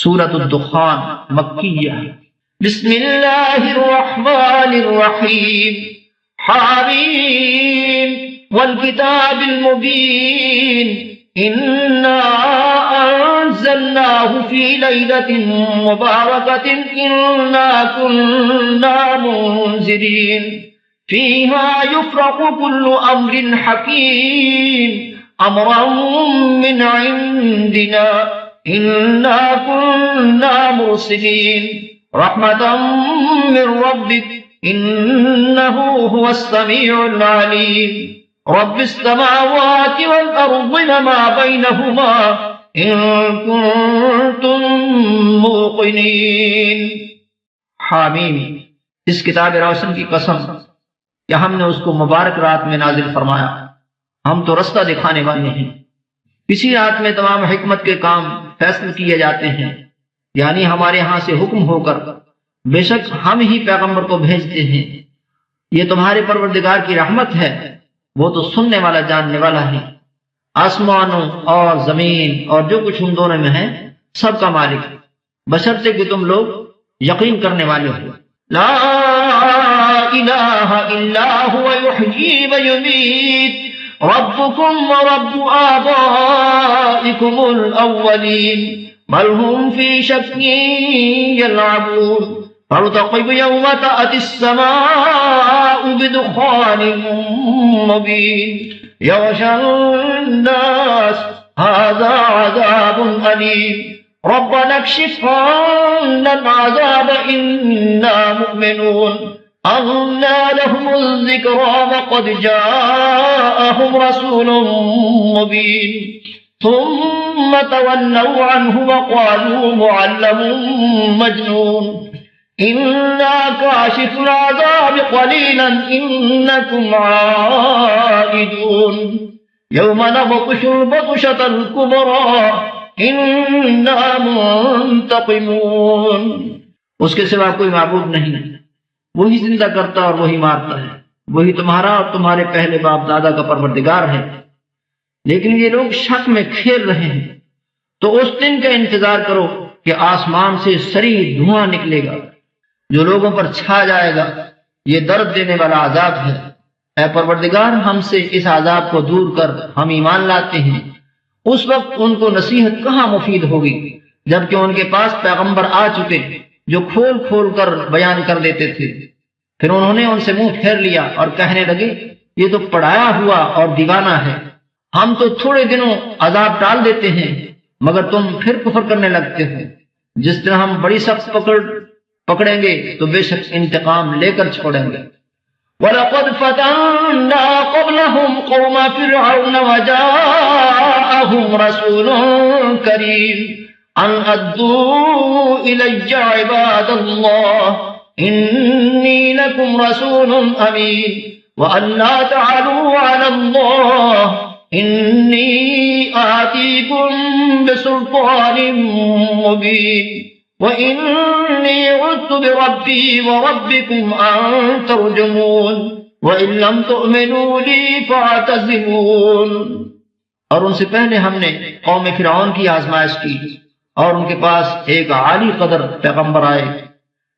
سورۃ الدخان مکیہ۔ بسم اللہ الرحمن الرحیم، حامیم والکتاب المبین، انا انزلناہ فی لیلۃ مبارکۃ انا کنا منذرین فیہا یفرق کل امر حکیم امرا من عندنا انا كنا مرسلين رحمة من ربك انه هو السميع العليم رب السماوات والارض وما بينهما ان كنتم موقنين۔ حامیم، اس کتاب روشن کی قسم کہ ہم نے اس کو مبارک رات میں نازل فرمایا، ہم تو رستہ دکھانے والے ہیں۔ اسی رات میں تمام حکمت کے کام فیصل کیے جاتے ہیں، یعنی ہمارے ہاں سے حکم ہو کر، بے شک ہم ہی پیغمبر کو بھیجتے ہیں۔ یہ تمہارے پروردگار کی رحمت ہے، وہ تو سننے والا جاننے والا ہے۔ آسمانوں اور زمین اور جو کچھ ان دونوں میں ہے سب کا مالک، بشرطے کہ تم لوگ یقین کرنے والے ہو۔ لا الہ الا هو یحیی و یمیت ربكم ورب آبائكم الأولين بل هم في شك يلعبون فارتقب يوم تأتي السماء بدخان مبين يغشى الناس هذا عذاب أليم ربنا اكشف عنا العذاب إنا مؤمنون أَنَّى لَهُمُ الذِّكْرَى وَقَدْ جَاءَهُمْ رَسُولٌ مُّبِينٌ ثُمَّ تَوَلَّوْا عَنْهُ وَقَالُوا مُعَلَّمٌ مَّجْنُونٌ إِنَّا كَاشِفُو الْعَذَابِ قَلِيلًا إِنَّكُمْ عَائِدُونَ يَوْمَ نَبْطِشُ الْبَطْشَةَ الْكُبْرَى إِنَّا مُنتَقِمُونَ۔ اس کے سوا کوئی معبود نہیں، وہی زندہ کرتا اور وہی مارتا ہے، وہی تمہارا اور تمہارے پہلے باپ دادا کا پروردگار ہے۔ لیکن یہ لوگ شک میں کھیل رہے ہیں، تو اس دن کا انتظار کرو کہ آسمان سے سری دھواں نکلے گا جو لوگوں پر چھا جائے گا، یہ درد دینے والا عذاب ہے۔ اے پروردگار، ہم سے اس عذاب کو دور کر، ہم ایمان لاتے ہیں۔ اس وقت ان کو نصیحت کہاں مفید ہوگی جبکہ ان کے پاس پیغمبر آ چکے جو کھول کھول کر بیان کر دیتے تھے۔ پھر انہوں نے ان سے منہ پھیر لیا اور کہنے لگے، یہ تو پڑھایا ہوا اور دیوانہ ہے، ہم تو تھوڑے دنوں عذاب ٹال دیتے ہیں مگر تم پھر کفر کرنے لگتے ہو۔ جس دن ہم بڑی سخت پکڑیں گے تو بے شک انتقام لے کر چھوڑیں گے۔ وَلَقَدْ فَتَنَّا قَبْلَهُمْ قَوْمَ فِرْعَوْنَ وَجَاءَهُمْ رَسُولٌ كَرِيمٌ أَنْ أَدُّوا إِلَيَّ عِبَادَ اللَّهِ إِنِّي لَكُمْ رَسُولٌ أَمِينٌ وَأَنْ لَا تَعْلُوا عَلَى اللَّهِ إِنِّي آتِيكُمْ بِسُلْطَانٍ مُّبِينٍ وَإِنِّي عُذْتُ بِرَبِّي وَرَبِّكُمْ أَن تَرْجُمُونِ وَإِن لَّمْ تُؤْمِنُوا لِي فَاعْتَزِلُونِ۔ اور ان سے پہلے ہم نے قوم فرعون کی آزمائش کی، اور ان کے پاس ایک عالی قدر پیغمبر آئے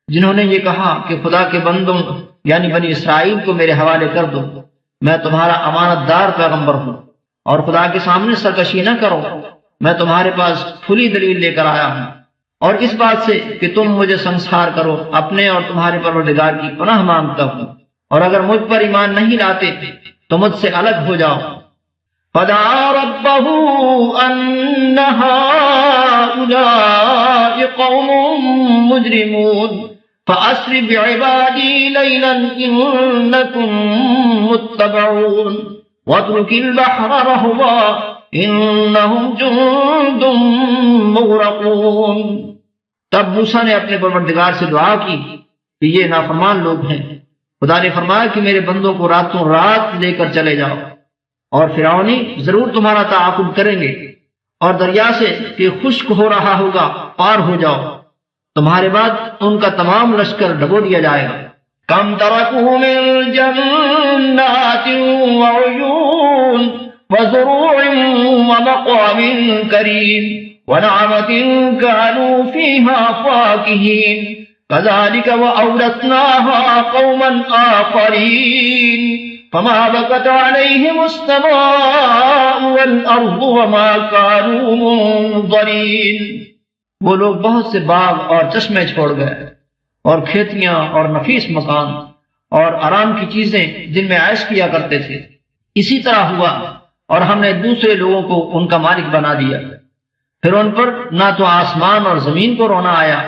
جنہوں نے یہ کہا کہ خدا کے بندوں یعنی بنی اسرائیل کو میرے حوالے کر دو، میں تمہارا امانت دار پیغمبر ہوں، اور خدا کے سامنے سرکشی نہ کرو، میں تمہارے پاس کھلی دلیل لے کر آیا ہوں، اور اس بات سے کہ تم مجھے سنسار کرو، اپنے اور تمہارے پروردگار کی پناہ مانگتا ہوں، اور اگر مجھ پر ایمان نہیں لاتے تو مجھ سے الگ ہو جاؤ۔ فدعا ربه أن هؤلاء قوم مجرمون فأسر بعبادي ليلا إنكم متبعون واترك البحر رهوا إنهم جند مغرقون۔ تب موسیٰ نے اپنے پروردگار سے دعا کی کہ یہ نافرمان لوگ ہیں۔ خدا نے فرمایا کہ میرے بندوں کو راتوں رات لے کر چلے جاؤ، اور فرعونی ضرور تمہارا تعاقب کریں گے، اور دریا سے کہ خشک ہو رہا ہوگا پار ہو جاؤ، تمہارے بعد ان کا تمام لشکر ڈبو دیا جائے گا۔ کم ترکوا من جنات وعیون وزروع ومقام کریم ونعمة كانوا فيها فاكهين كذلك وأورثناها قوما آخرين فما بكت عليهم السماء والأرض وما كانوا منظرين۔ وہ لوگ بہت سے باغ اور چشمے چھوڑ گئے اور کھیتیاں اور نفیس مکان اور آرام کی چیزیں جن میں عیش کیا کرتے تھے۔ اسی طرح ہوا اور ہم نے دوسرے لوگوں کو ان کا مالک بنا دیا، پھر ان پر نہ تو آسمان اور زمین کو رونا آیا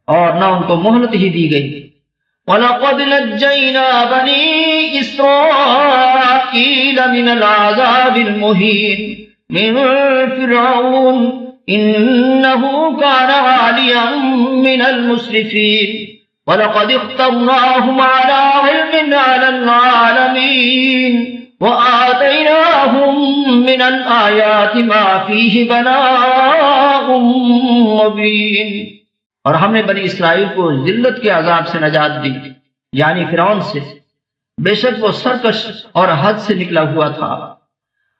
اور نہ ان کو مہلت ہی دی گئی۔ وَلَقَدْ نَجَّيْنَا بَنِي إِسْرَائِيلَ مِنَ الْعَذَابِ الْمُهِينِ مِنْ فِرْعَوْنَ إِنَّهُ كَانَ عَالِيًا مِنَ الْمُسْرِفِينَ وَلَقَدِ اخْتَرْنَاهُمْ عَلَى عِلْمٍ عَلَى الْعَالَمِينَ وَآتَيْنَاهُمْ مِنَ الْآيَاتِ مَا فِيهِ بَلَاءٌ مُبِينٌ۔ اور ہم نے بنی اسرائیل کو ذلت کے عذاب سے نجات دی، یعنی فرعون سے، بے شک وہ سرکش اور حد سے نکلا ہوا تھا۔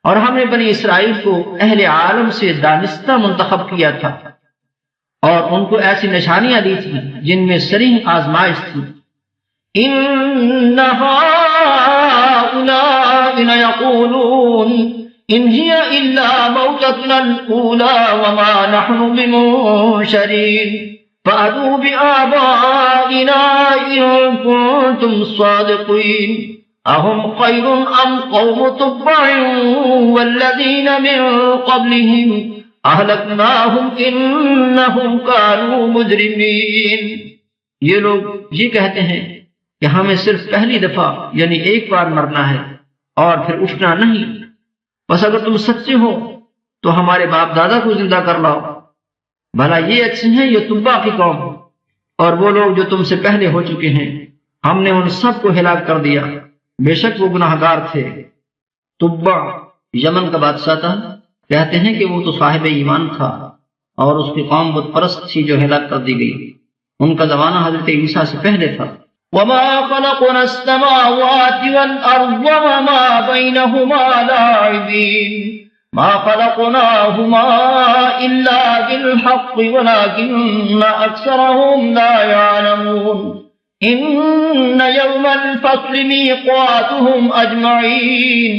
اور ہم نے بنی اسرائیل کو اہل عالم سے دانستہ منتخب کیا تھا اور ان کو ایسی نشانیاں دی تھیں جن میں صریح آزمائش تھی۔ إِنَّ هَٰؤُلَاءِ لَيَقُولُونَ إِنْ هِيَ إِلَّا مَوْتَتُنَا الْأُولَىٰ وَمَا نَحْنُ بِمُنشَرِينَ فَأْتُوا بِآبَائِنَا إِن كُنتُمْ صَادِقِينَ أَهُمْ خَيْرٌ أَمْ قَوْمُ تُبَّعٍ وَالَّذِينَ مِن قَبْلِهِمْ أَهْلَكْنَاهُمْ إِنَّهُمْ كَانُوا مُجْرِمِينَ۔ یہ لوگ یہ کہتے ہیں کہ ہمیں صرف پہلی دفعہ یعنی ایک بار مرنا ہے اور پھر اٹھنا نہیں، بس اگر تم سچے ہو تو ہمارے باپ دادا کو زندہ کر لاؤ۔ بھلا یہ اچھے ہیں یہ تبا کی قوم اور وہ لوگ جو تم سے پہلے ہو چکے ہیں، ہم نے ان سب کو ہلاک کر دیا، بے شک وہ گناہگار تھے۔ تبا یمن کا بادشاہ تھا، کہتے ہیں کہ وہ تو صاحب ایمان تھا اور اس کی قوم بت پرست تھی جو ہلاک کر دی گئی۔ ان کا زمانہ حضرت عیسیٰ سے پہلے تھا۔ وَمَا خَلَقْنَا السَّمَاوَاتِ وَالْأَرْضَ وَمَا بَيْنَهُمَا لَاعِبِينَ مَا خَلَقْنَاهُمَا إِلَّا بِالْحَقِّ وَلَكِنَّ أَكْثَرَهُمْ لَا يَعْلَمُونَ إِنَّ يَوْمَ الْفَصْلِ مِيقَاتُهُمْ أَجْمَعِينَ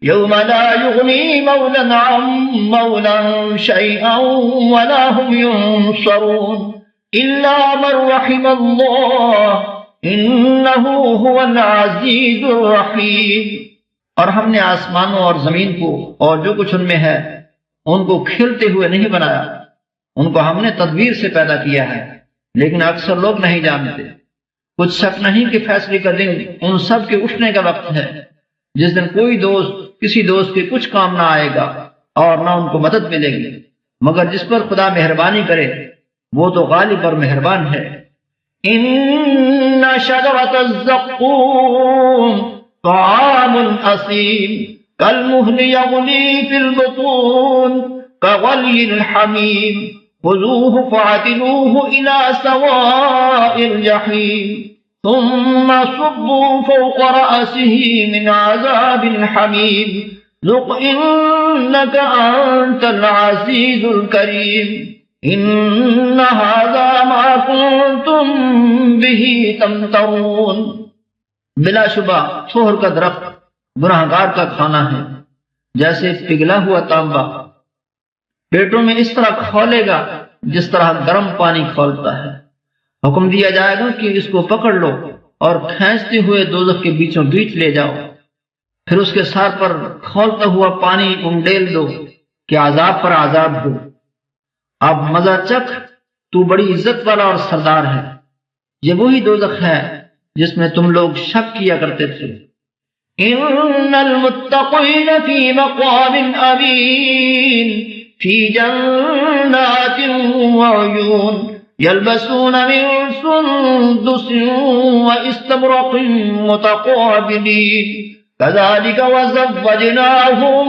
يَوْمَ لَا يُغْنِي مَوْلًى عَن مَوْلًى شَيْئًا وَلَا هُمْ يُنصَرُونَ إِلَّا مَن رَّحِمَ اللَّهُ إِنَّهُ هُوَ الْعَزِيزُ الرَّحِيمُ۔ اور ہم نے آسمانوں اور زمین کو اور جو کچھ ان میں ہے ان کو کھلتے ہوئے نہیں بنایا، ان کو ہم نے تدبیر سے پیدا کیا ہے، لیکن اکثر لوگ نہیں جانتے۔ کچھ شک نہیں کہ فیصلے کا دن ان سب کے اٹھنے کا وقت ہے، جس دن کوئی دوست کسی دوست کے کچھ کام نہ آئے گا اور نہ ان کو مدد ملے گی، مگر جس پر خدا مہربانی کرے وہ تو غالب اور مہربان ہے۔ إِنَّ شَجَرَةَ الزَّقُّومِ طَعَامٌ أَثِيمٌ كَالْمُهْلِ يَغْلِي فِي الْبُطُونِ كَغَلْيِ الْحَمِيمِ خُذُوهُ فَاعْتِلُوهُ إِلَى سَوَاءِ الْجَحِيمِ ثُمَّ صُبُّوا فَوْقَ رَأْسِهِ مِنْ عَذَابِ الْحَمِيمِ ذُقْ إِنَّكَ أَنْتَ الْعَزِيزُ الْكَرِيمُ إِنَّ هَذَا مَا كُنْتُمْ بِهِ تَمْتَرُونَ۔ بلا شبہ چھوہر کا درخت گناہگار کا کھانا ہے، جیسے پگھلا ہوا تانبا پیٹوں میں اس طرح کھولے گا جس طرح گرم پانی کھولتا ہے۔ حکم دیا جائے گا کہ اس کو پکڑ لو اور کھینچتے ہوئے دوزخ کے بیچوں بیچ لے جاؤ، پھر اس کے سر پر کھولتا ہوا پانی انڈیل دو کہ عذاب پر عذاب ہو۔ اب مزہ چکھ، تو بڑی عزت والا اور سردار ہے۔ یہ وہی دوزخ ہے جس میں تم لوگ شک کیا کرتے تھے۔ ان المتقین فی مقام امین فی جنات وعیون یلبسون من سندس واستبرق متقابلین كذلك وزوجناهم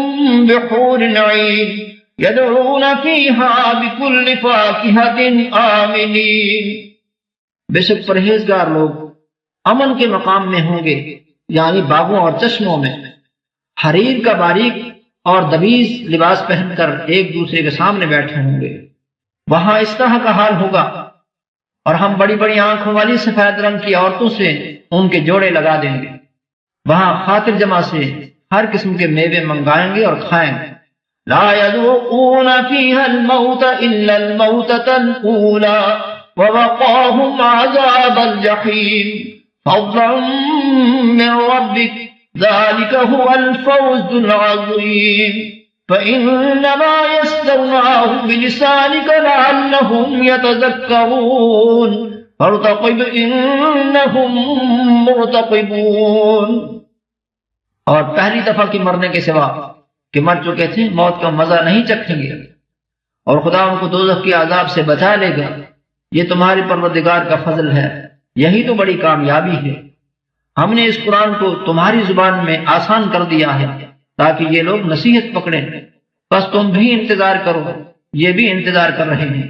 بحور عین يدعون فيها بكل فاكهة آمنين۔ بے شک پرہیزگار لوگ امن کے مقام میں ہوں گے، یعنی باغوں اور چشموں میں، حریر کا باریک اور دبیز لباس پہن کر ایک دوسرے کے سامنے بیٹھے ہوں گے۔ وہاں اس طرح کا حال ہوگا، اور ہم بڑی بڑی آنکھوں والی سفید رنگ کی عورتوں سے ان کے جوڑے لگا دیں گے۔ وہاں خاطر جمع سے ہر قسم کے میوے منگائیں گے اور کھائیں گے۔ لا يذوقون فيها الموت إلا الموتة الأولى ووقاهم عذاب الجحيم فضلا من ربك ذلك هو الفوز العظيم فإنما يسرناه بلسانك لعلهم يتذكرون فارتقب إنهم مرتقبون۔ اور پہلی دفعہ کی مرنے کے سوا کہ مر چکے تھے موت کا مزہ نہیں چکھیں گے، اور خدا ان کو دوزخ کے عذاب سے بچا لے گا۔ یہ تمہارے پروردگار کا فضل ہے، یہی تو بڑی کامیابی ہے۔ ہم نے اس قرآن کو تمہاری زبان میں آسان کر دیا ہے تاکہ یہ لوگ نصیحت پکڑیں، بس تم بھی انتظار کرو، یہ بھی انتظار کر رہے ہیں۔